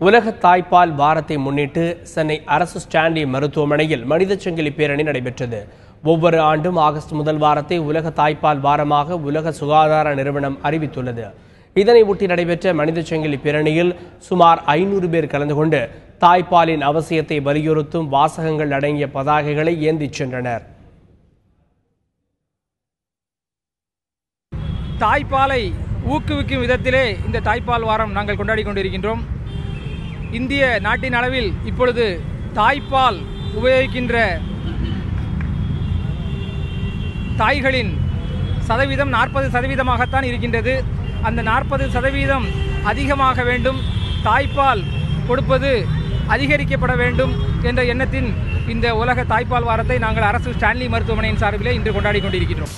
உலக தாய்ப்பால் வாரத்தை முன்னிட்டு சென்னை அரசு ஸ்டான்லி மருத்துவமனையில் மனித சங்கிலி பேரணி நடைபெற்றது. ஒவ்வொரு ஆண்டும் ஆகஸ்ட் முதல் வாரத்தை உலக தாய்ப்பால் வாரமாக உலக சுகாதார நிறுவனம் அறிவித்துள்ளது. இதனை ஒட்டி நடைபெற்ற மனித சங்கிலி பேரணியில் சுமார் 500 பேர் கலந்து கொண்டு தாய்ப்பாலின் அவசியத்தை வலியுறுத்தும் வாசகங்கள் அடங்கிய பதாகைகளை ஏந்திச் சென்றனர். தாய்ப்பாலை ஊக்குவிக்கும் விதத்திலே இந்த தாய்ப்பால் வாரம் நாங்கள் கொண்டாடி கொண்டிருக்கின்றோம். இந்திய நாட்டின் அளவில் இப்பொழுது தாய்ப்பால் உபயோகிக்கின்ற தாய்களின் சதவீதம் 40% இருக்கின்றது. அந்த 40% அதிகமாக வேண்டும், தாய்ப்பால் கொடுப்பது அதிகரிக்கப்பட வேண்டும் என்ற எண்ணத்தின் இந்த உலக தாய்ப்பால் வாரத்தை நாங்கள் அரசு ஸ்டான்லி மருத்துவமனையின் சார்பிலே இன்று கொண்டாடி கொண்டிருக்கின்றோம்.